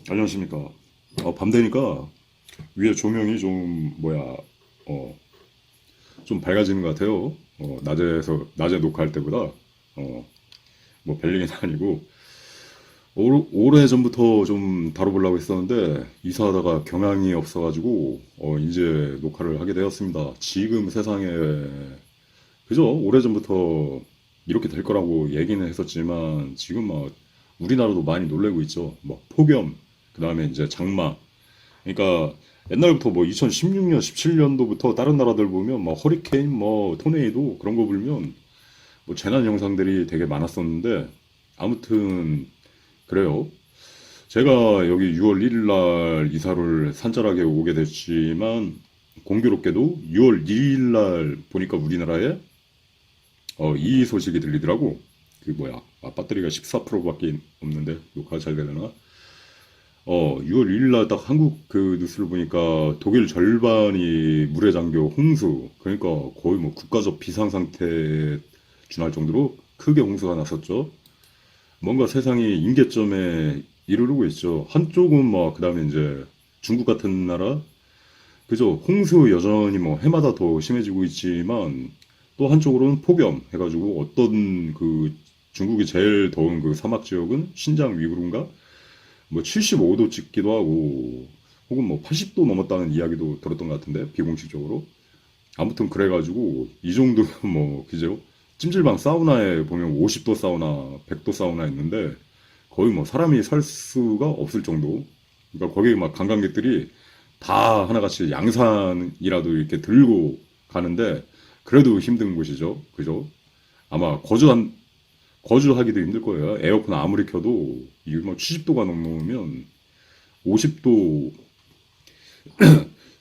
안녕하십니까. 밤 되니까 위에 조명이 좀, 좀 밝아지는 것 같아요. 낮에 녹화할 때보다, 어, 뭐, 별일은 아니고, 오래 전부터 좀 다뤄보려고 했었는데, 이사하다가 경황이 없어가지고, 이제 녹화를 하게 되었습니다. 지금 세상에, 그죠? 오래 전부터 이렇게 될 거라고 얘기는 했었지만, 지금 막, 우리나라도 많이 놀래고 있죠. 뭐, 폭염, 그 다음에 이제 장마, 그러니까 옛날부터 뭐 2016년, 17년도부터 다른 나라들 보면 뭐 허리케인, 뭐 토네이도 그런 거 불면 뭐 재난 영상들이 되게 많았었는데 아무튼 그래요. 제가 여기 6월 1일 날 이사를 산잘하게 오게 됐지만 공교롭게도 6월 2일 날 보니까 우리나라에 이 소식이 들리더라고. 배터리가 14%밖에 없는데 녹화 잘 되려나? 6월 1일 날 딱 한국 그 뉴스를 보니까 독일 절반이 물에 잠겨 홍수. 그러니까 거의 뭐 국가적 비상상태에 준할 정도로 크게 홍수가 났었죠. 뭔가 세상이 임계점에 이르르고 있죠. 한쪽은 그 다음에 이제 중국 같은 나라, 그죠? 홍수 여전히 뭐 해마다 더 심해지고 있지만 또 한쪽으로는 폭염 해가지고 어떤 그 중국이 제일 더운 그 사막 지역은 신장 위구르인가? 뭐 75도 찍기도 하고 혹은 뭐 80도 넘었다는 이야기도 들었던 것 같은데 비공식적으로 아무튼 그래가지고 이 정도 뭐 그죠 찜질방 사우나에 보면 50도 사우나 100도 사우나 있는데 거의 뭐 사람이 살 수가 없을 정도. 그러니까 거기 막 관광객들이 다 하나같이 양산이라도 이렇게 들고 가는데 그래도 힘든 곳이죠, 그죠? 아마 거주하기도 힘들 거예요. 에어컨 아무리 켜도 이게 뭐 70도가 넘으면 50도.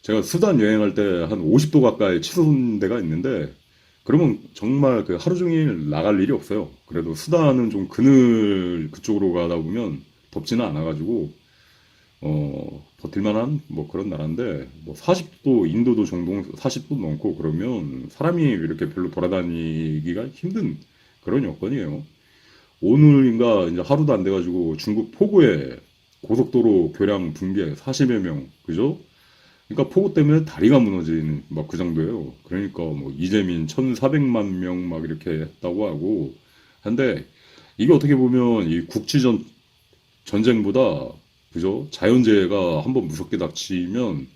제가 수단 여행할 때 한 50도 가까이 치솟은 데가 있는데 그러면 정말 그 하루 종일 나갈 일이 없어요. 그래도 수단은 좀 그늘 그쪽으로 가다 보면 덥지는 않아가지고 버틸만한 뭐 그런 나라인데 뭐 40도 인도도 종종 40도 넘고 그러면 사람이 이렇게 별로 돌아다니기가 힘든 그런 여건이에요. 오늘인가 이제 하루도 안 돼가지고 중국 포구에 고속도로 교량 붕괴 40여 명, 그죠? 그러니까 폭우 때문에 다리가 무너지는 막 그 정도예요. 그러니까 뭐 이재민 1,400만 명 막 이렇게 했다고 하고 한데 이게 어떻게 보면 이 국지전 전쟁보다 그죠? 자연재해가 한번 무섭게 닥치면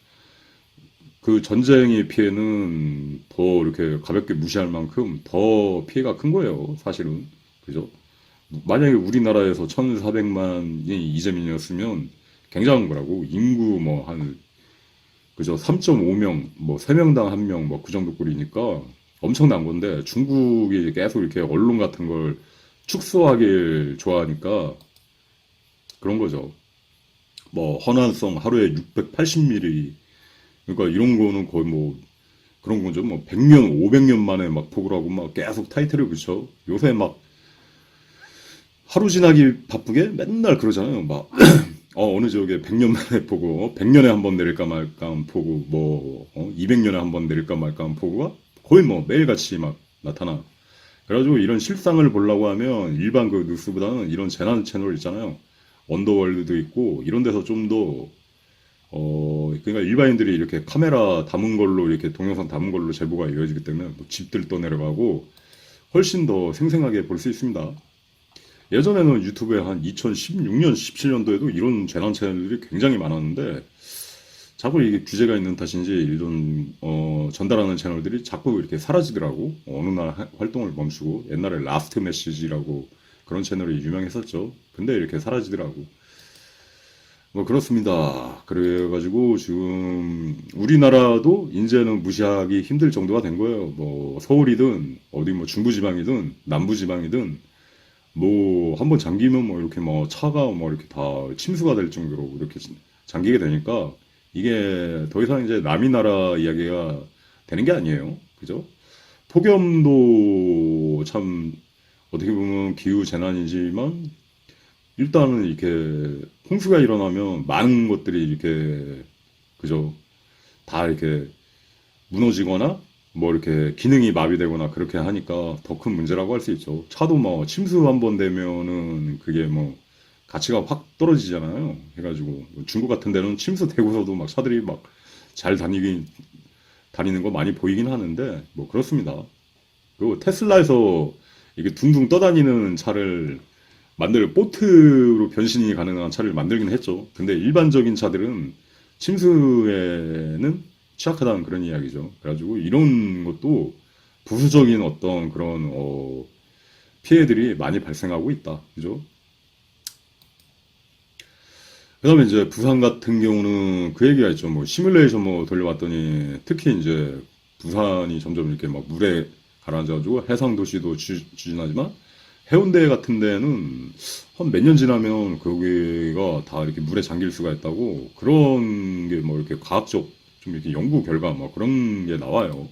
그 전쟁의 피해는 더 이렇게 가볍게 무시할 만큼 더 피해가 큰 거예요. 사실은. 그죠? 만약에 우리나라에서 1,400만이 이재민이었으면 굉장한 거라고. 인구 뭐 한, 그죠? 3.5명, 뭐 3명당 1명, 뭐 그 정도 꼴이니까 엄청난 건데 중국이 계속 이렇게 언론 같은 걸 축소하길 좋아하니까 그런 거죠. 뭐 허난성 하루에 680mm. 그러니까 이런 거는 거의 뭐 그런 거죠. 뭐 100년, 500년 만에 막 폭우라고 막 계속 타이틀을 붙여. 요새 막 하루 지나기 바쁘게 맨날 그러잖아요. 막, 어느 지역에 100년 만에 폭우, 100년에 한 번 내릴까 말까 한 폭우, 200년에 한 번 내릴까 말까 한 폭우가 거의 뭐 매일같이 막 나타나. 그래가지고 이런 실상을 보려고 하면 일반 그 뉴스보다는 이런 재난 채널 있잖아요. 언더월드도 있고, 이런 데서 좀 더, 그러니까 일반인들이 이렇게 카메라 담은 걸로, 이렇게 동영상 담은 걸로 제보가 이어지기 때문에 뭐 집들 떠내려가고 훨씬 더 생생하게 볼 수 있습니다. 예전에는 유튜브에 한 2016년, 17년도에도 이런 재난 채널들이 굉장히 많았는데 자꾸 이게 규제가 있는 탓인지 이런 전달하는 채널들이 자꾸 이렇게 사라지더라고. 어느 날 활동을 멈추고 옛날에 라스트 메시지라고 그런 채널이 유명했었죠. 근데 이렇게 사라지더라고. 뭐 그렇습니다. 그래가지고 지금 우리나라도 이제는 무시하기 힘들 정도가 된 거예요. 뭐 서울이든 어디 뭐 중부지방이든 남부지방이든 뭐 한번 잠기면 뭐 이렇게 뭐 차가 뭐 이렇게 다 침수가 될 정도로 이렇게 잠기게 되니까 이게 더 이상 이제 남이 나라 이야기가 되는 게 아니에요. 그죠? 폭염도 참 어떻게 보면 기후 재난이지만 일단은 이렇게 홍수가 일어나면 많은 것들이 이렇게 그죠? 다 이렇게 무너지거나 뭐 이렇게 기능이 마비되거나 그렇게 하니까 더 큰 문제라고 할 수 있죠. 차도 뭐 침수 한번 되면은 그게 뭐 가치가 확 떨어지잖아요. 해가지고 뭐 중국 같은 데는 침수 대고서도 막 차들이 막 잘 다니는 거 많이 보이긴 하는데 뭐 그렇습니다. 그리고 테슬라에서 이게 둥둥 떠다니는 차를 보트로 변신이 가능한 차를 만들긴 했죠. 근데 일반적인 차들은 침수에는 취약하다는 그런 이야기죠. 그래가지고 이런 것도 부수적인 어떤 그런 피해들이 많이 발생하고 있다. 그죠? 그다음에 이제 부산 같은 경우는 그 얘기가 있죠. 뭐 시뮬레이션 뭐 돌려봤더니 특히 이제 부산이 점점 이렇게 막 물에 가라앉아가지고 해상 도시도 추진하지만 해운대 같은 데는 한 몇 년 지나면 거기가 다 이렇게 물에 잠길 수가 있다고 그런 게 뭐 이렇게 과학적 좀 이렇게 연구 결과 뭐 그런 게 나와요.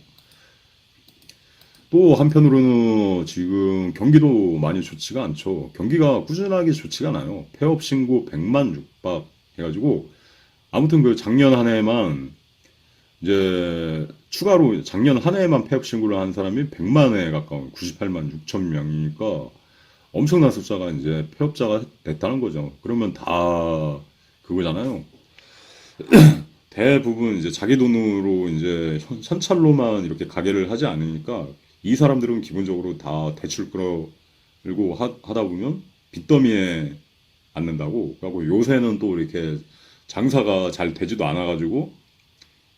또 한편으로는 지금 경기도 많이 좋지가 않죠. 경기가 꾸준하게 좋지가 않아요. 폐업 신고 100만 육박 해가지고 아무튼 그 작년 한 해만 이제 추가로 작년 한 해에만 폐업 신고를 한 사람이 100만에 가까운 98만 6천 명이니까 엄청난 숫자가 이제 폐업자가 됐다는 거죠. 그러면 다 그거잖아요. 대부분 이제 자기 돈으로 이제 현찰로만 이렇게 가게를 하지 않으니까 이 사람들은 기본적으로 다 대출 끌고 하다 보면 빚더미에 앉는다고. 그리고 요새는 또 이렇게 장사가 잘 되지도 않아가지고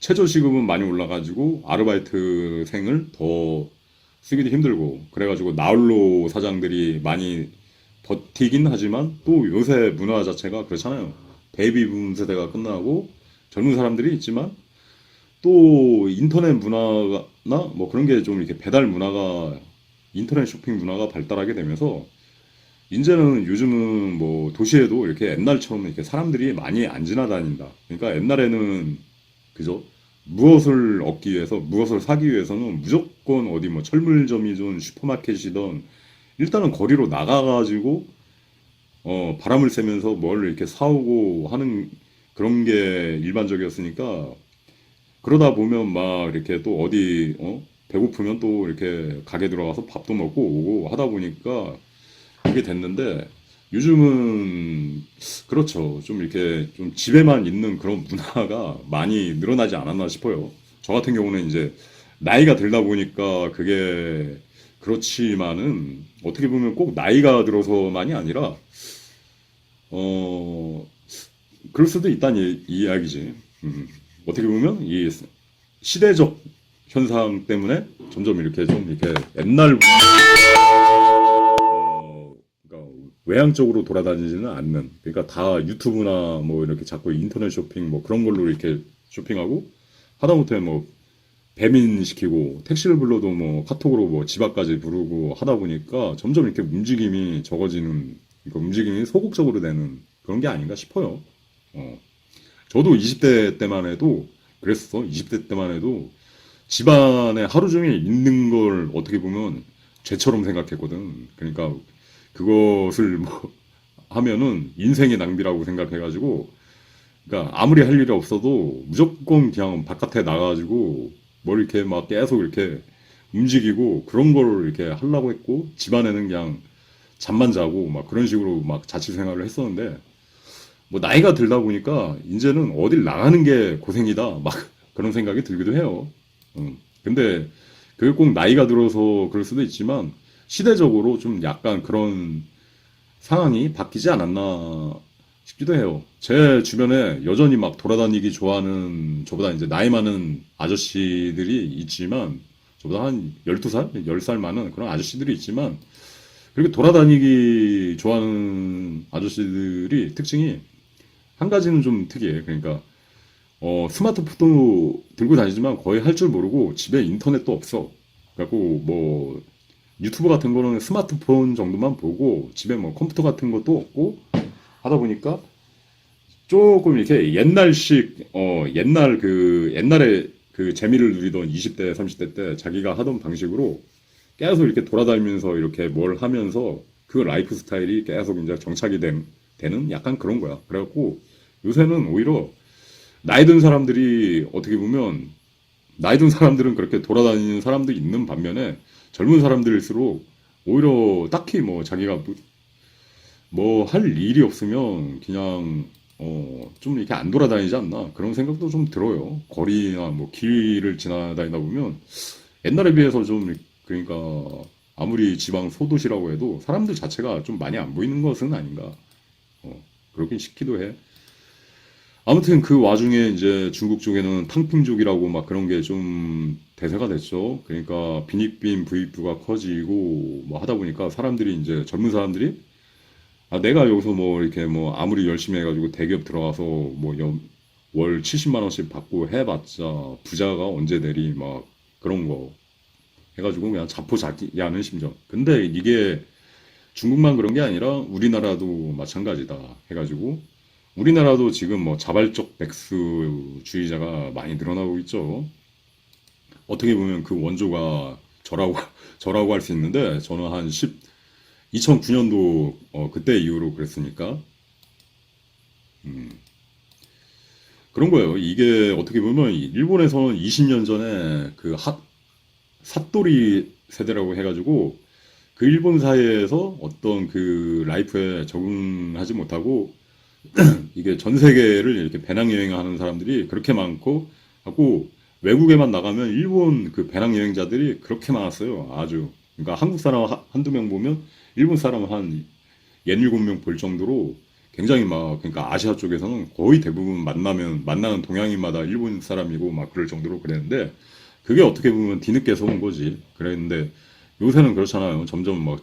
최저시급은 많이 올라가지고 아르바이트생을 더 쓰기도 힘들고 그래가지고 나홀로 사장들이 많이 버티긴 하지만 또 요새 문화 자체가 그렇잖아요. 베이비붐 세대가 끝나고 젊은 사람들이 있지만 또 인터넷 문화나 뭐 그런 게 좀 이렇게 배달 문화가 인터넷 쇼핑 문화가 발달하게 되면서 이제는 요즘은 뭐 도시에도 이렇게 옛날처럼 이렇게 사람들이 많이 안 지나다닌다. 그러니까 옛날에는 그죠? 무엇을 얻기 위해서 무엇을 사기 위해서는 무조건 어디 뭐 철물점이든 슈퍼마켓이든 일단은 거리로 나가가지고 바람을 쐬면서 뭘 이렇게 사오고 하는 그런 게 일반적이었으니까 그러다 보면 막 이렇게 또 어디 배고프면 또 이렇게 가게 들어가서 밥도 먹고 오고 하다 보니까 그게 됐는데 요즘은 그렇죠. 좀 이렇게 좀 집에만 있는 그런 문화가 많이 늘어나지 않았나 싶어요. 저 같은 경우는 이제 나이가 들다 보니까 그게 그렇지만은 어떻게 보면 꼭 나이가 들어서만이 아니라 어 그럴 수도 있다는 이야기지. 어떻게 보면 이 시대적 현상 때문에 점점 이렇게 좀 이렇게 옛날 그러니까 외향적으로 돌아다니지는 않는. 그러니까 다 유튜브나 뭐 이렇게 자꾸 인터넷 쇼핑 뭐 그런 걸로 이렇게 쇼핑하고 하다못해 뭐 배민시키고 택시를 불러도 뭐 카톡으로 뭐 집 앞까지 부르고 하다 보니까 점점 이렇게 움직임이 적어지는 그러니까 움직임이 소극적으로 되는 그런 게 아닌가 싶어요. 어. 저도 20대 때만 해도 그랬어. 20대 때만 해도 집안에 하루 종일 있는 걸 어떻게 보면 죄처럼 생각했거든. 그러니까 그것을 뭐 하면은 인생의 낭비라고 생각해가지고, 그러니까 아무리 할 일이 없어도 무조건 그냥 바깥에 나가가지고 뭘 이렇게 막 계속 이렇게 움직이고 그런 걸 이렇게 하려고 했고, 집안에는 그냥 잠만 자고 막 그런 식으로 막 자취 생활을 했었는데, 뭐 나이가 들다 보니까 이제는 어딜 나가는 게 고생이다 막 그런 생각이 들기도 해요. 근데 그게 꼭 나이가 들어서 그럴 수도 있지만 시대적으로 좀 약간 그런 상황이 바뀌지 않았나 싶기도 해요. 제 주변에 여전히 막 돌아다니기 좋아하는 저보다 이제 나이 많은 아저씨들이 있지만 저보다 한 12살, 10살 많은 그런 아저씨들이 있지만 그렇게 돌아다니기 좋아하는 아저씨들이 특징이 한 가지는 좀 특이해. 그러니까 스마트폰도 들고 다니지만 거의 할 줄 모르고 집에 인터넷도 없어. 그래갖고 뭐 유튜브 같은 거는 스마트폰 정도만 보고 집에 뭐 컴퓨터 같은 것도 없고 하다 보니까 조금 이렇게 옛날식 옛날에 그 재미를 누리던 20대 30대 때 자기가 하던 방식으로 계속 이렇게 돌아다니면서 이렇게 뭘 하면서 그 라이프 스타일이 계속 이제 정착이 되는 약간 그런 거야. 그래갖고 요새는 오히려 나이 든 사람들이 어떻게 보면 나이 든 사람들은 그렇게 돌아다니는 사람도 있는 반면에 젊은 사람들일수록 오히려 딱히 뭐 자기가 뭐 할 일이 없으면 그냥 좀 이렇게 안 돌아다니지 않나 그런 생각도 좀 들어요. 거리나 뭐 길을 지나다니다 보면 옛날에 비해서 좀 그러니까 아무리 지방 소도시라고 해도 사람들 자체가 좀 많이 안 보이는 것은 아닌가. 그렇긴 싶기도 해. 아무튼 그 와중에 이제 중국 쪽에는 탕핑족이라고 막 그런 게 좀 대세가 됐죠. 그러니까 빈익빈 부익부가 커지고 뭐 하다 보니까 사람들이 이제 젊은 사람들이 아 내가 여기서 뭐 이렇게 뭐 아무리 열심히 해가지고 대기업 들어가서 뭐 월 70만 원씩 받고 해봤자 부자가 언제 되리 막 그런 거 해가지고 그냥 자포자기하는 심정. 근데 이게 중국만 그런 게 아니라 우리나라도 마찬가지다 해가지고 우리나라도 지금 뭐 자발적 백수주의자가 많이 늘어나고 있죠. 어떻게 보면 그 원조가 저라고 저라고 할 수 있는데 저는 한 2009년도 그때 이후로 그랬으니까 그런 거예요. 이게 어떻게 보면 일본에서는 20년 전에 그 사또리 세대라고 해가지고 그 일본 사회에서 어떤 그 라이프에 적응하지 못하고 이게 전 세계를 이렇게 배낭여행하는 사람들이 그렇게 많고 하고 외국에만 나가면 일본 그 배낭여행자들이 그렇게 많았어요. 아주. 그러니까 한국 사람 한두 명 보면 일본 사람 한 17명 볼 정도로 굉장히 막 그러니까 아시아 쪽에서는 거의 대부분 만나는 동양인마다 일본 사람이고 막 그럴 정도로 그랬는데 그게 어떻게 보면 뒤늦게서 온 거지. 그랬는데 요새는 그렇잖아요. 점점 막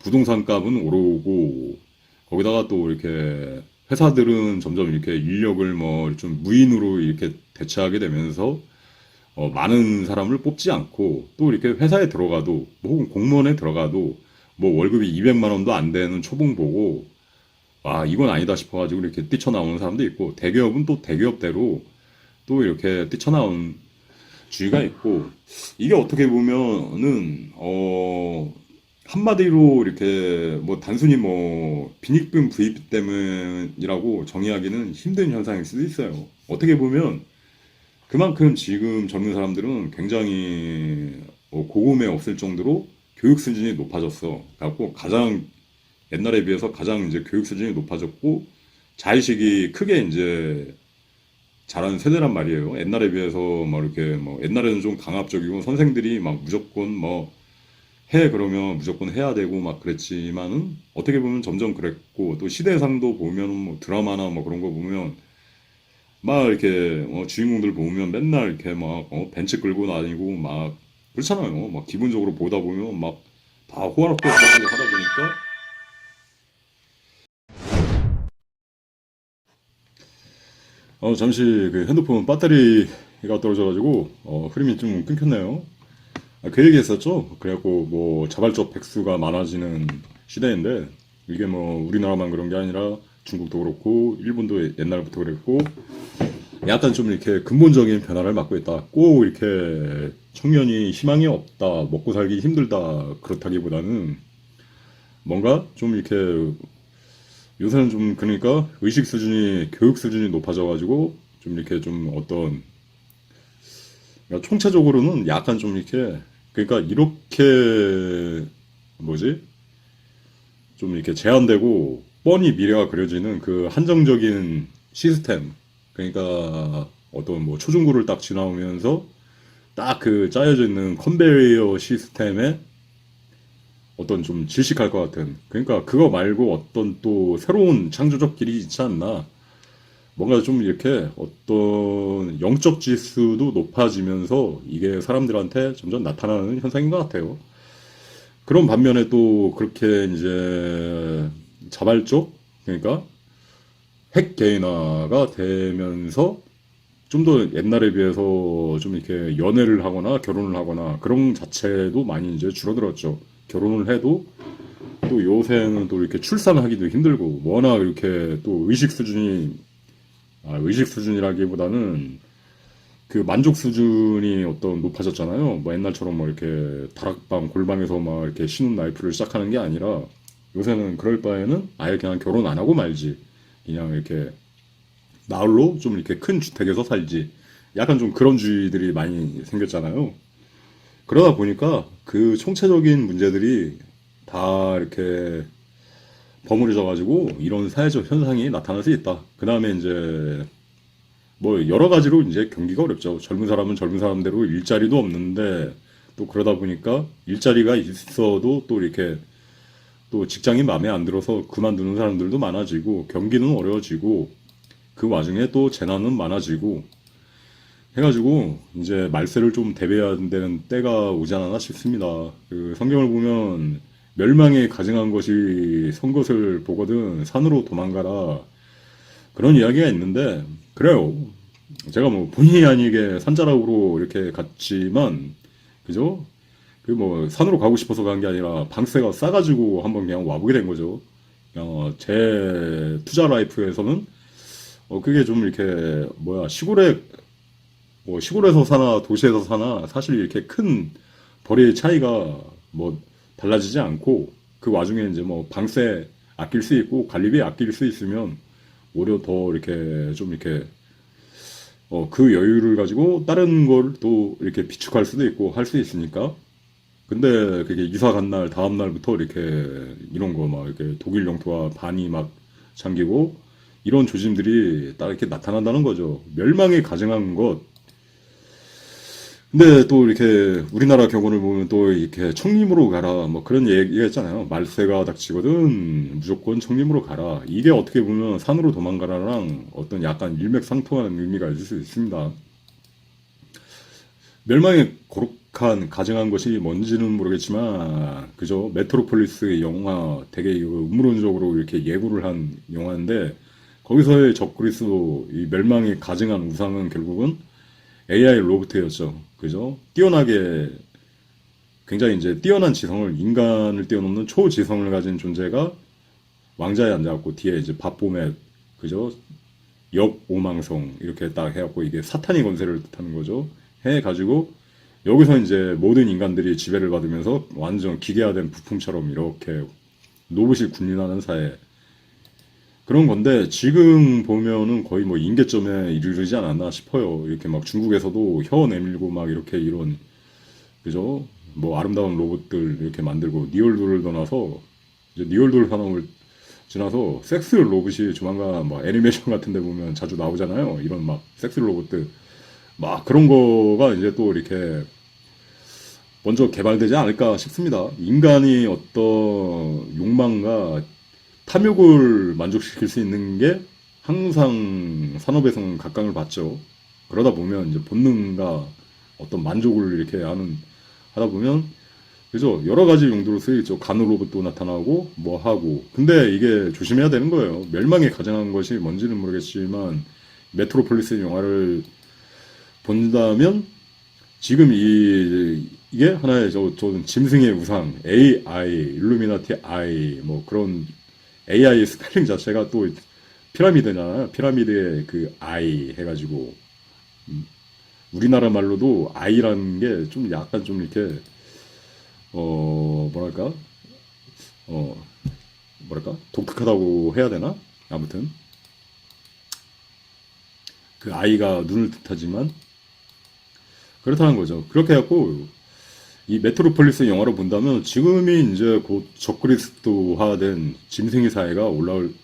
부동산 값은 오르고 거기다가 또 이렇게 회사들은 점점 이렇게 인력을 뭐 좀 무인으로 이렇게 대체하게 되면서 많은 사람을 뽑지 않고 또 이렇게 회사에 들어가도 뭐 혹은 공무원에 들어가도 뭐 월급이 200만 원도 안 되는 초봉 보고 와 이건 아니다 싶어가지고 이렇게 뛰쳐나오는 사람도 있고 대기업은 또 대기업대로 또 이렇게 뛰쳐나오는 주의가 있고 이게 어떻게 보면은 한마디로 이렇게 뭐 단순히 뭐 빈익빈 부익 때문이라고 정의하기는 힘든 현상일 수도 있어요. 어떻게 보면 그만큼 지금 젊은 사람들은 굉장히 고금에 없을 정도로 교육 수준이 높아졌어. 갖고 가장 옛날에 비해서 가장 이제 교육 수준이 높아졌고 자의식이 크게 이제 자란 세대란 말이에요. 옛날에 비해서 뭐 이렇게 뭐 옛날에는 좀 강압적이고 선생들이 막 무조건 뭐 해 그러면 무조건 해야 되고 막 그랬지만은 어떻게 보면 점점 그랬고 또 시대상도 보면은 뭐 드라마나 뭐 그런 거 보면 막 이렇게 주인공들 보면 맨날 이렇게 막 벤츠 끌고 다니고 막 그렇잖아요. 막 기본적으로 보다 보면 막 다 호화롭게 하다 보니까 잠시 그 핸드폰 배터리가 떨어져가지고 흐름이 좀 끊겼네요. 아, 그 얘기했었죠. 그래갖고 뭐 자발적 백수가 많아지는 시대인데 이게 뭐 우리나라만 그런 게 아니라 중국도 그렇고 일본도 옛날부터 그랬고 약간 좀 이렇게 근본적인 변화를 맞고 있다. 꼭 이렇게 청년이 희망이 없다, 먹고 살기 힘들다 그렇다기보다는 뭔가 좀 이렇게 요새는 좀 그러니까 의식 수준이 교육 수준이 높아져가지고 좀 이렇게 좀 어떤 그러니까 총체적으로는 약간 좀 이렇게 그러니까 이렇게 뭐지 좀 이렇게 제한되고 뻔히 미래가 그려지는 그 한정적인 시스템 그러니까 어떤 뭐 초중고를 딱 지나오면서 딱 그 짜여져 있는 컨베이어 시스템에 어떤 좀 질식할 것 같은 그러니까 그거 말고 어떤 또 새로운 창조적 길이 있지 않나 뭔가 좀 이렇게 어떤 영적 지수도 높아지면서 이게 사람들한테 점점 나타나는 현상인 것 같아요. 그런 반면에 또 그렇게 이제 자발적 그러니까 핵 개인화가 되면서 좀 더 옛날에 비해서 좀 이렇게 연애를 하거나 결혼을 하거나 그런 자체도 많이 이제 줄어들었죠. 결혼을 해도 또 요새는 또 이렇게 출산하기도 힘들고 워낙 이렇게 또 의식 수준이라기보다는 그 만족 수준이 어떤 높아졌잖아요. 뭐 옛날처럼 뭐 이렇게 다락방 골방에서 막 이렇게 신혼 라이프를 시작하는 게 아니라 요새는 그럴 바에는 아예 그냥 결혼 안 하고 말지. 그냥 이렇게 나홀로 좀 이렇게 큰 주택에서 살지. 약간 좀 그런 주의들이 많이 생겼잖아요. 그러다 보니까 그 총체적인 문제들이 다 이렇게 버무려져가지고 이런 사회적 현상이 나타날 수 있다. 그 다음에 이제 뭐 여러 가지로 이제 경기가 어렵죠. 젊은 사람은 젊은 사람대로 일자리도 없는데 또 그러다 보니까 일자리가 있어도 또 이렇게 또 직장이 마음에 안 들어서 그만두는 사람들도 많아지고 경기는 어려워지고 그 와중에 또 재난은 많아지고 해가지고 이제 말세를 좀 대비해야 되는 때가 오지 않았나 싶습니다. 그 성경을 보면 멸망에 가증한 것이 선 것을 보거든 산으로 도망가라 그런 이야기가 있는데 그래요. 제가 뭐 본의 아니게 산자락으로 이렇게 갔지만 그죠? 그 뭐 산으로 가고 싶어서 간 게 아니라 방세가 싸가지고 한번 그냥 와보게 된 거죠. 제 투자 라이프에서는 그게 좀 이렇게 뭐야 시골에 뭐 시골에서 사나 도시에서 사나 사실 이렇게 큰 벌의 차이가 뭐 달라지지 않고 그 와중에 이제 뭐 방세 아낄 수 있고 관리비 아낄 수 있으면 오히려 더 이렇게 좀 이렇게 그 여유를 가지고 다른 걸 또 이렇게 비축할 수도 있고 할 수 있으니까. 근데 그게 이사 간 날 다음 날부터 이렇게 이런 거 막 이렇게 독일 영토와 반이 막 잠기고 이런 조짐들이 딱 이렇게 나타난다는 거죠. 멸망에 가증한 것. 근데 또 이렇게 우리나라 경우를 보면 또 이렇게 청림으로 가라 뭐 그런 얘기가 있잖아요. 말세가 닥치거든 무조건 청림으로 가라. 이게 어떻게 보면 산으로 도망가라랑 어떤 약간 일맥상통하는 의미가 있을 수 있습니다. 멸망에 고룩한 가증한 것이 뭔지는 모르겠지만 그죠? 메트로폴리스 영화 되게 음모론적으로 이렇게 예고를 한 영화인데 거기서의 적그리스도 이 멸망에 가증한 우상은 결국은 AI 로봇이었죠. 그죠? 뛰어나게 굉장히 이제 뛰어난 지성을 인간을 뛰어넘는 초지성을 가진 존재가 왕자에 앉아갖고 뒤에 이제 바포맷 그죠? 역오망성 이렇게 딱 해갖고 이게 사탄이 권세를 뜻하는 거죠. 해가지고 여기서 이제 모든 인간들이 지배를 받으면서 완전 기계화된 부품처럼 이렇게 로봇이 군림하는 사회 그런 건데 지금 보면은 거의 뭐 임계점에 이르지 않았나 싶어요. 이렇게 막 중국에서도 혀 내밀고 막 이렇게 이런 그죠? 뭐 아름다운 로봇들 이렇게 만들고 니얼도를 떠나서 이제 니얼도를 산업을 지나서 섹스 로봇이 조만간 뭐 애니메이션 같은 데 보면 자주 나오잖아요. 이런 막 섹스 로봇들 막 그런 거가 이제 또 이렇게 먼저 개발되지 않을까 싶습니다. 인간이 어떤 욕망과 탐욕을 만족시킬 수 있는 게 항상 산업에서는 각광을 받죠. 그러다 보면 이제 본능과 어떤 만족을 이렇게 하다 보면 그죠? 여러 가지 용도로 쓰이죠. 간호 로봇도 나타나고 뭐 하고. 근데 이게 조심해야 되는 거예요. 멸망에 가증한 것이 뭔지는 모르겠지만 메트로폴리스 영화를 본다면 지금 이게 하나의 저는 짐승의 우상 AI, 일루미나티 I 뭐 그런 AI 스펠링 자체가 또 피라미드잖아요. 피라미드의 그 I 해가지고 우리나라 말로도 I라는 게 좀 약간 좀 이렇게 뭐랄까 뭐랄까 독특하다고 해야 되나? 아무튼 그 I가 눈을 뜻하지만 그렇다는 거죠. 그렇게 해갖고 이 메트로폴리스 영화를 본다면 지금이 이제 곧 적그리스도화된 짐승의 사회가 올라올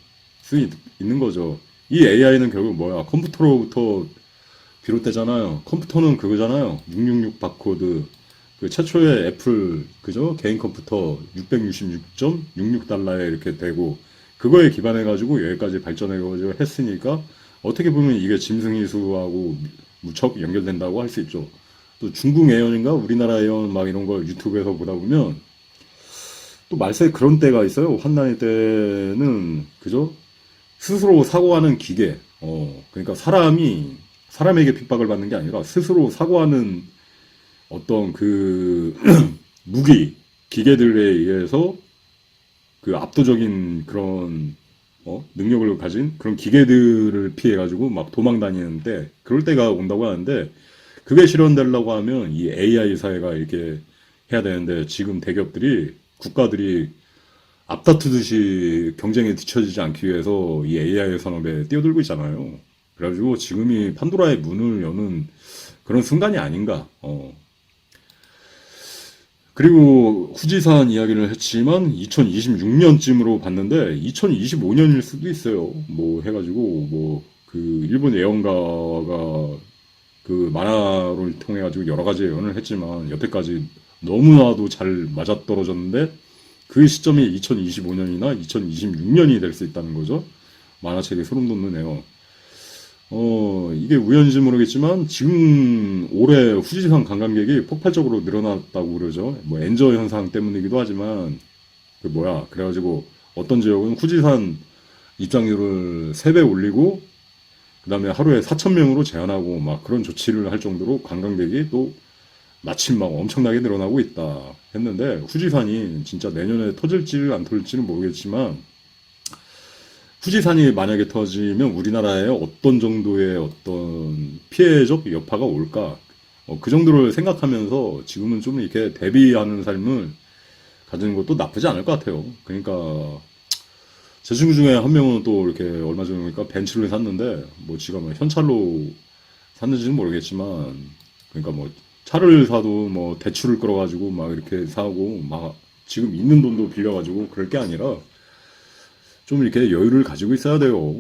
수 있는 거죠. 이 AI는 결국 뭐야? 컴퓨터로부터 비롯되잖아요. 컴퓨터는 그거잖아요. 666 바코드. 그 최초의 애플, 그죠? 개인 컴퓨터 666.66달러에 이렇게 되고, 그거에 기반해가지고 여기까지 발전해가지고 했으니까, 어떻게 보면 이게 짐승의 수하고 무척 연결된다고 할 수 있죠. 또 중국 애연인가 우리나라 애연 막 이런 걸 유튜브에서 보다 보면 또 말세 그런 때가 있어요. 환난의 때는 그죠? 스스로 사고하는 기계. 그러니까 사람에게 핍박을 받는 게 아니라 스스로 사고하는 어떤 그 무기 기계들에 의해서 그 압도적인 그런 능력을 가진 그런 기계들을 피해 가지고 막 도망 다니는데 그럴 때가 온다고 하는데 그게 실현되려고 하면 이 AI 사회가 이렇게 해야 되는데 지금 대기업들이 국가들이 앞다투듯이 경쟁에 뒤처지지 않기 위해서 이 AI 산업에 뛰어들고 있잖아요. 그래가지고 지금이 판도라의 문을 여는 그런 순간이 아닌가. 그리고 후지산 이야기를 했지만 2026년쯤으로 봤는데 2025년일 수도 있어요. 뭐 해가지고 뭐 그 일본 예언가가 그 만화를 통해 가지고 여러 가지 예언을 했지만 여태까지 너무나도 잘 맞아떨어졌는데 그 시점이 2025년이나 2026년이 될 수 있다는 거죠. 만화책에 소름 돋는네요. 이게 우연인지 모르겠지만 지금 올해 후지산 관광객이 폭발적으로 늘어났다고 그러죠. 뭐 엔저 현상 때문이기도 하지만 그 뭐야 그래가지고 어떤 지역은 후지산 입장료를 3배 올리고 그다음에 하루에 4천 명으로 제한하고 막 그런 조치를 할 정도로 관광객이 또 마침 막 엄청나게 늘어나고 있다 했는데 후지산이 진짜 내년에 터질지 안 터질지는 모르겠지만 후지산이 만약에 터지면 우리나라에 어떤 정도의 어떤 피해적 여파가 올까? 그 정도를 생각하면서 지금은 좀 이렇게 대비하는 삶을 가지는 것도 나쁘지 않을 것 같아요. 그러니까 제 친구 중에 한 명은 또 이렇게 얼마 전에 보니까 벤츠를 샀는데 뭐 지가 뭐 현찰로 샀는지는 모르겠지만 그러니까 뭐 차를 사도 뭐 대출을 끌어가지고 막 이렇게 사고 막 지금 있는 돈도 빌려가지고 그럴 게 아니라 좀 이렇게 여유를 가지고 있어야 돼요.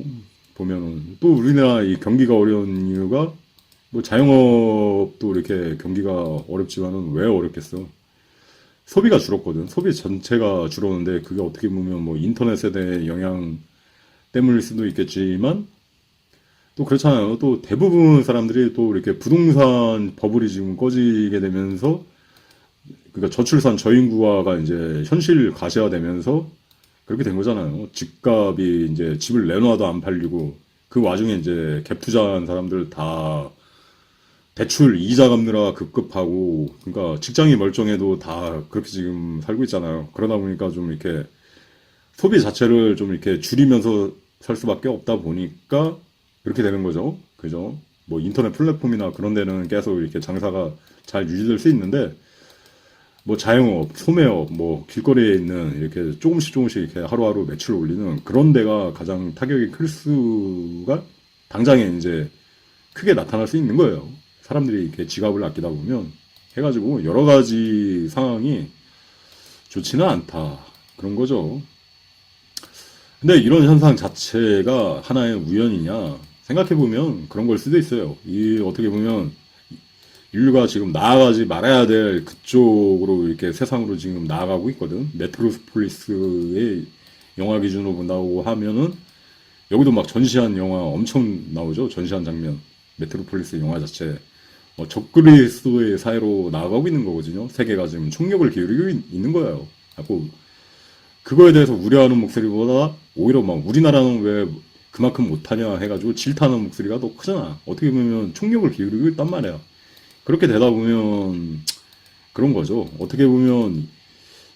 보면은 또 우리나라 이 경기가 어려운 이유가 뭐 자영업도 이렇게 경기가 어렵지만은 왜 어렵겠어? 소비가 줄었거든. 소비 전체가 줄었는데 그게 어떻게 보면 뭐 인터넷에 대한 영향 때문일 수도 있겠지만 또 그렇잖아요. 또 대부분 사람들이 또 이렇게 부동산 버블이 지금 꺼지게 되면서 그러니까 저출산 저인구화가 이제 현실 가시화되면서 그렇게 된 거잖아요. 집값이 이제 집을 내놔도 안 팔리고 그 와중에 이제 갭 투자한 사람들 다 대출 이자 갚느라 급급하고 그러니까 직장이 멀쩡해도 다 그렇게 지금 살고 있잖아요. 그러다 보니까 좀 이렇게 소비 자체를 좀 이렇게 줄이면서 살 수밖에 없다 보니까 그렇게 되는 거죠. 그죠? 뭐 인터넷 플랫폼이나 그런 데는 계속 이렇게 장사가 잘 유지될 수 있는데 뭐 자영업, 소매업, 뭐 길거리에 있는 이렇게 조금씩 이렇게 하루하루 매출을 올리는 그런 데가 가장 타격이 클 수가 당장에 이제 크게 나타날 수 있는 거예요. 사람들이 이렇게 지갑을 아끼다 보면 해가지고 여러 가지 상황이 좋지는 않다. 그런 거죠. 근데 이런 현상 자체가 하나의 우연이냐? 생각해보면 그런 걸 수도 있어요. 이 어떻게 보면 인류가 지금 나아가지 말아야 될 그쪽으로 이렇게 세상으로 지금 나아가고 있거든. 메트로폴리스의 영화 기준으로 본다고 하면은 여기도 막 전시한 영화 엄청 나오죠. 전시한 장면. 메트로폴리스 영화 자체. 적그리스도의 사회로 나아가고 있는 거거든요. 세계가 지금 총력을 기울이고 있는 거예요. 자꾸 그거에 대해서 우려하는 목소리보다 오히려 막 우리나라는 왜 그만큼 못하냐 해가지고 질타하는 목소리가 더 크잖아. 어떻게 보면 총력을 기울이고 있단 말이야. 그렇게 되다 보면 그런 거죠. 어떻게 보면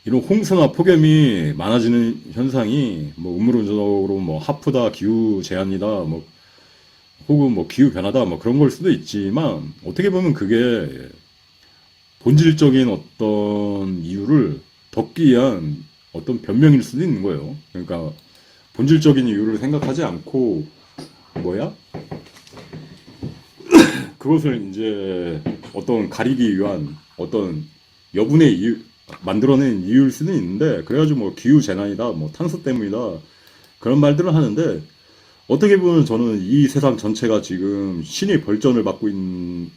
이런 홍수나 폭염이 많아지는 현상이 뭐 음모론적으로 뭐 하프다, 기후 제한이다, 뭐 혹은 뭐 기후 변화다, 뭐 그런 걸 수도 있지만 어떻게 보면 그게 본질적인 어떤 이유를 덮기 위한 어떤 변명일 수도 있는 거예요. 그러니까 본질적인 이유를 생각하지 않고 뭐야? 그것을 이제 어떤 가리기 위한 어떤 여분의 이유, 만들어낸 이유일 수는 있는데, 그래가지고 뭐 기후재난이다, 뭐 탄소 때문이다, 그런 말들을 하는데, 어떻게 보면 저는 이 세상 전체가 지금 신의 벌전을 받고 있는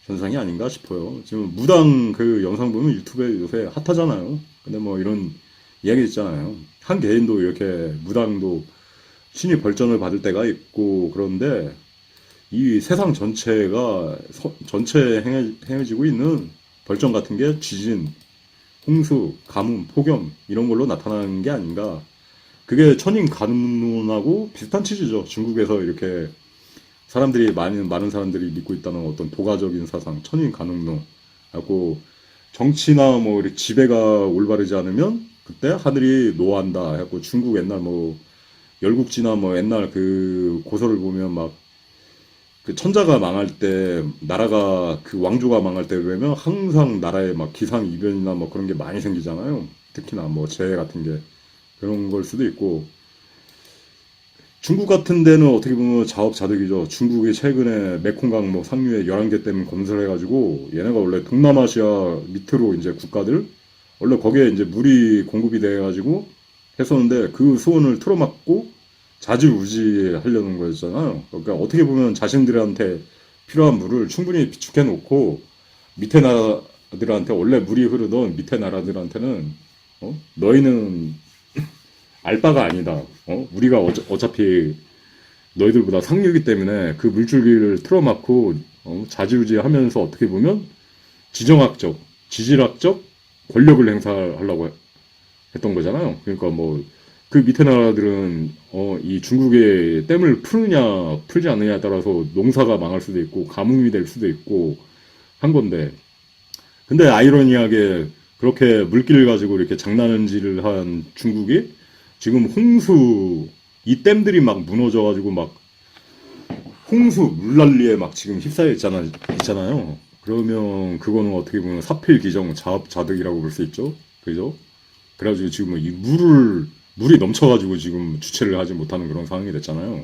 현상이 아닌가 싶어요. 지금 무당 그 영상 보면 유튜브에 요새 핫하잖아요. 근데 뭐 이런 이야기 있잖아요. 한 개인도 이렇게 무당도 신의 벌전을 받을 때가 있고, 그런데 이 세상 전체가 전체에 행해지고 있는 벌점 같은 게 지진, 홍수, 가뭄, 폭염 이런 걸로 나타나는 게 아닌가. 그게 천인 가문하고 비슷한 취지죠. 중국에서 이렇게 사람들이 많은 사람들이 믿고 있다는 어떤 도가적인 사상, 천인 가능론 하고 정치나 뭐 이렇게 지배가 올바르지 않으면 그때 하늘이 노한다 하고 중국 옛날 뭐 열국지나 뭐 옛날 그 고서를 보면 막 그 천자가 망할 때 나라가 그 왕조가 망할 때 그러면 항상 나라에 막 기상이변이나 뭐 그런 게 많이 생기잖아요. 특히나 뭐 재해 같은 게 그런 걸 수도 있고 중국 같은 데는 어떻게 보면 자업자득이죠. 중국이 최근에 메콩강 뭐 상류에 11개 댐 건설해가지고 얘네가 원래 동남아시아 밑으로 이제 국가들 원래 거기에 이제 물이 공급이 돼가지고 했었는데 그 수온을 틀어막고 자지우지하려는 거였잖아요. 그러니까 어떻게 보면 자신들한테 필요한 물을 충분히 비축해 놓고 밑에 나라들한테 원래 물이 흐르던 밑에 나라들한테는 너희는 알 바가 아니다. 우리가 어차피 너희들보다 상류이기 때문에 그 물줄기를 틀어막고 자지우지하면서 어떻게 보면 지정학적, 지질학적 권력을 행사하려고 했던 거잖아요. 그러니까 뭐 그 밑에 나라들은 이 중국의 댐을 풀느냐 풀지 않느냐에 따라서 농사가 망할 수도 있고 가뭄이 될 수도 있고 한 건데, 근데 아이러니하게 그렇게 물기를 가지고 이렇게 장난질을 한 중국이 지금 홍수 이 댐들이 막 무너져가지고 막 홍수 물난리에 막 지금 휩싸여 있잖아요. 그러면 그거는 어떻게 보면 사필기정 자업자득이라고 볼 수 있죠. 그죠? 그래가지고 지금 이 물이 넘쳐가지고 지금 주체를 하지 못하는 그런 상황이 됐잖아요.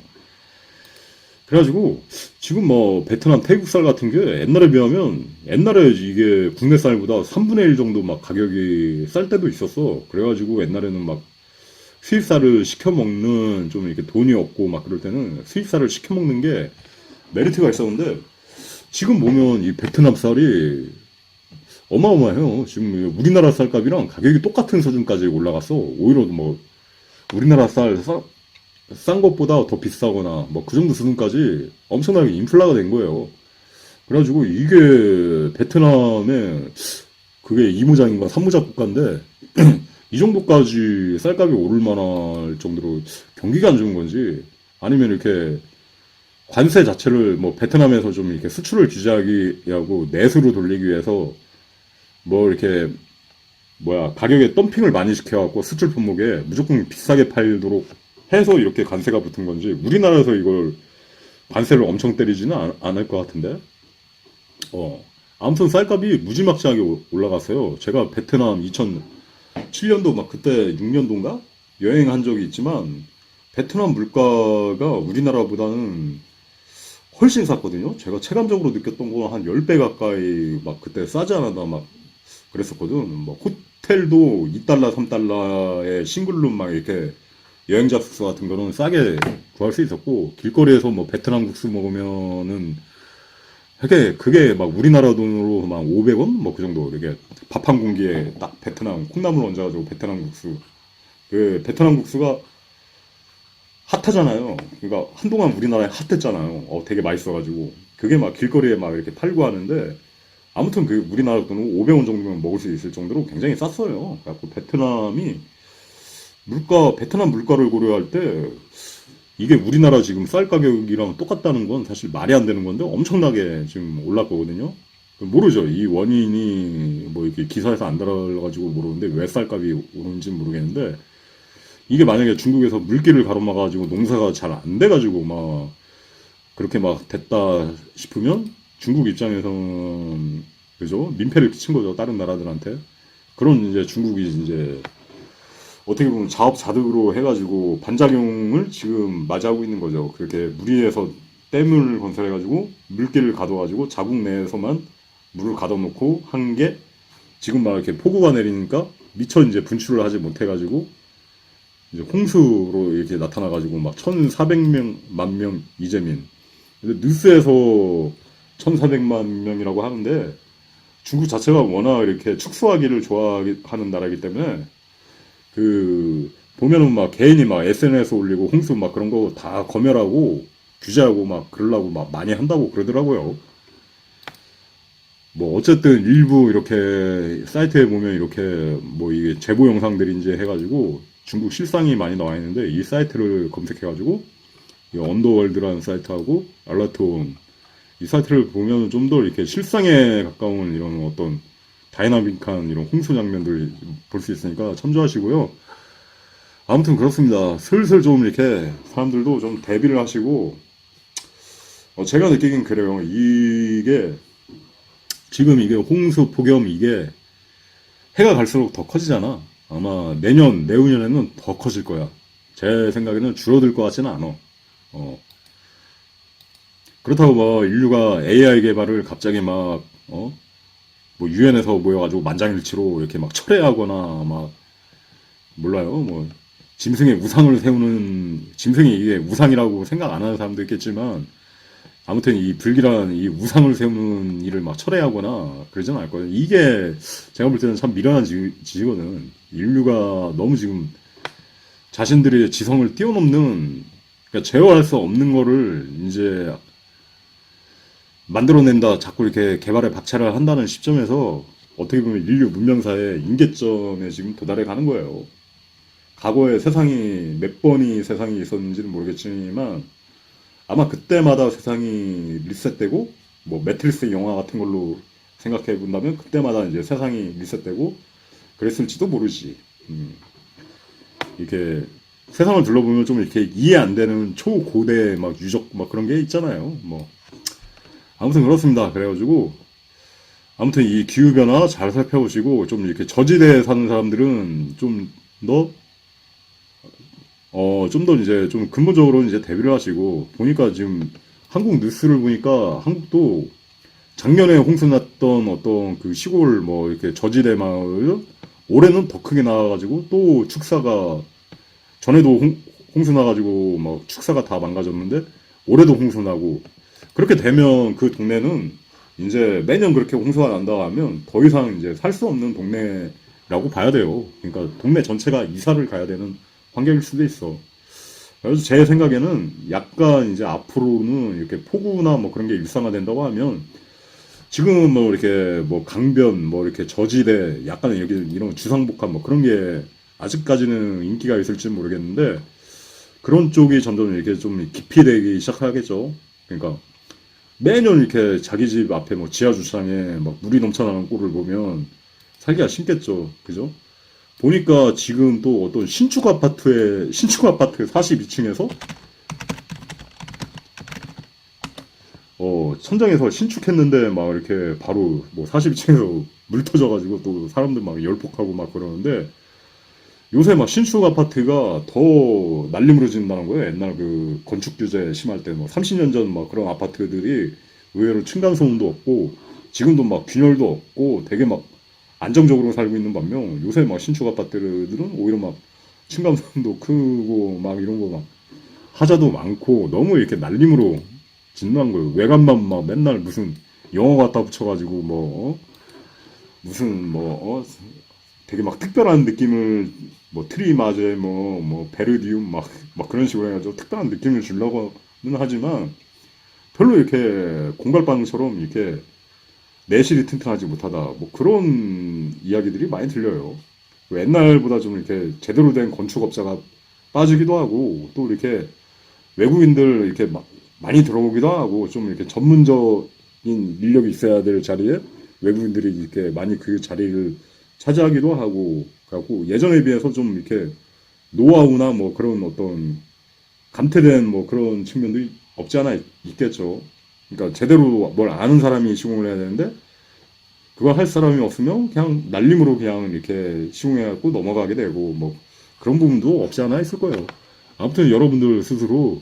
그래가지고 지금 뭐 베트남 태국쌀 같은 게 옛날에 비하면 옛날에 이게 국내 쌀보다 3분의 1 정도 막 가격이 쌀 때도 있었어. 그래가지고 옛날에는 막 수입쌀을 시켜 먹는 좀 이렇게 돈이 없고 막 그럴 때는 수입쌀을 시켜 먹는 게 메리트가 있었는데 지금 보면 이 베트남 쌀이 어마어마해요. 지금 우리나라 쌀값이랑 가격이 똑같은 수준까지 올라갔어. 오히려 뭐 우리나라 싼 것보다 더 비싸거나 뭐 그 정도 수준까지 엄청나게 인플라가 된 거예요. 그래가지고 이게 베트남의 그게 이무장인가 삼무장 국가인데 이 정도까지 쌀값이 오를 만할 정도로 경기가 안 좋은 건지 아니면 이렇게 관세 자체를 뭐 베트남에서 좀 이렇게 수출을 규제하기 하고 내수로 돌리기 위해서 뭐 이렇게 뭐야 가격에 덤핑을 많이 시켜갖고 수출 품목에 무조건 비싸게 팔도록 해서 이렇게 관세가 붙은 건지 우리나라에서 이걸 관세를 엄청 때리지는 않을 것 같은데 아무튼 쌀값이 무지막지하게 올라갔어요. 제가 베트남 2007년도 막 그때 6년도인가 여행한 적이 있지만 베트남 물가가 우리나라보다는 훨씬 쌌거든요. 제가 체감적으로 느꼈던 건 한 10배 가까이 막 그때 싸지 않았나 막 그랬었거든. 뭐 호텔도 2달러, 3달러에 싱글룸 막 이렇게 여행자 숙소 같은 거는 싸게 구할 수 있었고 길거리에서 뭐 베트남 국수 먹으면은 그게 막 우리나라 돈으로 막 500원 뭐 그 정도 이렇게 밥 한 공기에 딱 베트남 콩나물 얹어가지고 베트남 국수 그 베트남 국수가 핫하잖아요. 그러니까 한동안 우리나라에 핫했잖아요. 되게 맛있어가지고 그게 막 길거리에 막 이렇게 팔고 하는데 아무튼 그 우리나라 돈은 500원 정도면 먹을 수 있을 정도로 굉장히 쌌어요. 그래갖고 베트남 물가를 고려할 때 이게 우리나라 지금 쌀 가격이랑 똑같다는 건 사실 말이 안 되는 건데 엄청나게 지금 올랐거든요. 모르죠. 이 원인이 뭐 이렇게 기사에서 안 달아가지고 모르는데 왜 쌀값이 오는지 모르겠는데 이게 만약에 중국에서 물기를 가로막아가지고 농사가 잘 안 돼가지고 막 그렇게 막 됐다 싶으면 중국 입장에서는 그죠? 민폐를 끼친 거죠. 다른 나라들한테. 그런 이제 중국이 이제 어떻게 보면 자업자득으로 해가지고 반작용을 지금 맞이하고 있는 거죠. 그렇게 무리해서 댐을 건설해가지고 물길을 가둬가지고 자국 내에서만 물을 가둬놓고 한 게 지금 막 이렇게 폭우가 내리니까 미처 이제 분출을 하지 못해가지고 이제 홍수로 이렇게 나타나가지고 막 1,400명, 만 명 이재민. 근데 뉴스에서 1,400만 명이라고 하는데 중국 자체가 워낙 이렇게 축소하기를 좋아하는 나라이기 때문에 보면은 막 개인이 막 SNS 올리고 홍수 막 그런 거 다 검열하고 규제하고 막 그러려고 막 많이 한다고 그러더라고요. 뭐 어쨌든 일부 이렇게 사이트에 보면 이렇게 뭐 이게 제보 영상들인지 해가지고 중국 실상이 많이 나와 있는데 이 사이트를 검색해가지고 이 언더월드라는 사이트하고 알라톤 이 사이트를 보면 좀 더 이렇게 실상에 가까운 이런 어떤 다이나믹한 이런 홍수 장면들 볼 수 있으니까 참조하시고요. 아무튼 그렇습니다. 슬슬 좀 이렇게 사람들도 좀 대비를 하시고 제가 느끼긴 그래요. 이게 지금 이게 홍수 폭염 이게 해가 갈수록 더 커지잖아. 아마 내후년에는 더 커질 거야. 제 생각에는 줄어들 것 같지는 않아. 그렇다고 뭐 인류가 AI 개발을 갑자기 막 뭐 유엔에서 모여가지고 만장일치로 이렇게 막 철회하거나 막 몰라요. 뭐 짐승의 우상을 세우는 짐승이 이게 우상이라고 생각 안 하는 사람도 있겠지만 아무튼 이 불길한 이 우상을 세우는 일을 막 철회하거나 그러진 않을 거예요. 이게 제가 볼 때는 참 미련한 지거든. 인류가 너무 지금 자신들의 지성을 뛰어넘는 그러니까 제어할 수 없는 거를 이제 만들어낸다 자꾸 이렇게 개발에 박차를 한다는 시점에서 어떻게 보면 인류 문명사의 임계점에 지금 도달해 가는 거예요. 과거에 세상이 몇 번이 세상이 있었는지는 모르겠지만 아마 그때마다 세상이 리셋되고 뭐 매트리스 영화 같은 걸로 생각해 본다면 그때마다 이제 세상이 리셋되고 그랬을지도 모르지. 이렇게 세상을 둘러보면 좀 이렇게 이해 안 되는 초고대 막 유적 막 그런 게 있잖아요. 뭐 아무튼 그렇습니다. 그래가지고 아무튼 이 기후 변화 잘 살펴보시고 좀 이렇게 저지대에 사는 사람들은 좀더 좀 더 이제 좀 근본적으로 이제 대비를 하시고 보니까 지금 한국 뉴스를 보니까 한국도 작년에 홍수 났던 어떤 그 시골 뭐 이렇게 저지대 마을 올해는 더 크게 나와가지고 또 축사가 전에도 홍수 나가지고 막 축사가 다 망가졌는데 올해도 홍수 나고 그렇게 되면 그 동네는 이제 매년 그렇게 홍수가 난다 하면 더 이상 이제 살 수 없는 동네라고 봐야 돼요. 그러니까 동네 전체가 이사를 가야 되는 환경일 수도 있어. 그래서 제 생각에는 약간 이제 앞으로는 이렇게 폭우나 뭐 그런 게 일상화된다고 하면 지금은 뭐 이렇게 뭐 강변 뭐 이렇게 저지대 약간 여기 이런 주상복합 뭐 그런 게 아직까지는 인기가 있을지는 모르겠는데 그런 쪽이 점점 이렇게 좀 깊이 되기 시작하겠죠. 그러니까 매년 이렇게 자기 집 앞에 뭐 지하 주차장에 막 물이 넘쳐나는 꼴을 보면 살기가 싫겠죠. 그죠? 보니까 지금 또 어떤 신축 아파트 42층에서 천장에서 신축했는데 막 이렇게 바로 뭐 42층에서 물 터져가지고 또 사람들 막 열폭하고 막 그러는데 요새 막 신축 아파트가 더 날림으로 짓는다는 거예요. 옛날 그 건축 규제 심할 때 뭐 30년 전 막 그런 아파트들이 의외로 층간 소음도 없고 지금도 막 균열도 없고 되게 막 안정적으로 살고 있는 반면 요새 막 신축 아파트들은 오히려 막 층간 소음도 크고 막 이런 거 막 하자도 많고 너무 이렇게 날림으로 짓는 거예요. 외관만 막 맨날 무슨 영어 갖다 붙여가지고 뭐 무슨 되게 막 특별한 느낌을 뭐 트리마제 뭐 베르디움 막 그런 식으로 해가지고 특별한 느낌을 주려고는 하지만 별로 이렇게 공갈빵처럼 이렇게 내실이 튼튼하지 못하다 뭐 그런 이야기들이 많이 들려요. 옛날보다 좀 이렇게 제대로 된 건축업자가 빠지기도 하고 또 이렇게 외국인들 이렇게 많이 들어오기도 하고 좀 이렇게 전문적인 인력이 있어야 될 자리에 외국인들이 이렇게 많이 그 자리를 차지하기도 하고 그래갖고 예전에 비해서 좀 이렇게 노하우나 뭐 그런 어떤 감퇴된 뭐 그런 측면도 없지 않아 있겠죠. 그러니까 제대로 뭘 아는 사람이 시공을 해야 되는데 그걸 할 사람이 없으면 그냥 날림으로 그냥 이렇게 시공해갖고 넘어가게 되고 뭐 그런 부분도 없지 않아 있을 거예요. 아무튼 여러분들 스스로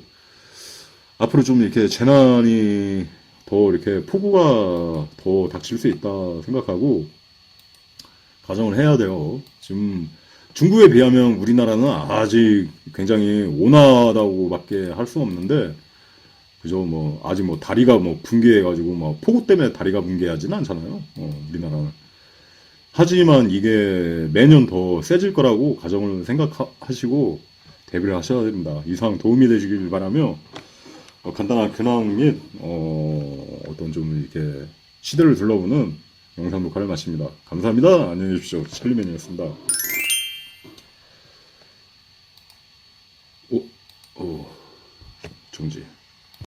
앞으로 좀 이렇게 재난이 더 이렇게 폭우가 더 닥칠 수 있다 생각하고 가정을 해야 돼요. 지금 중국에 비하면 우리나라는 아직 굉장히 온화하다고밖에 할 수 없는데 그죠? 뭐 아직 뭐 다리가 뭐 붕괴해가지고 뭐 폭우 때문에 다리가 붕괴하지는 않잖아요. 우리나라는. 하지만 이게 매년 더 세질 거라고 가정을 생각하시고 대비를 하셔야 됩니다. 이상 도움이 되시길 바라며 간단한 근황 및 어떤 좀 이렇게 시대를 둘러보는 영상 녹화를 마칩니다. 감사합니다. 안녕히 계십시오. 찰리맨이었습니다. 오, 정지.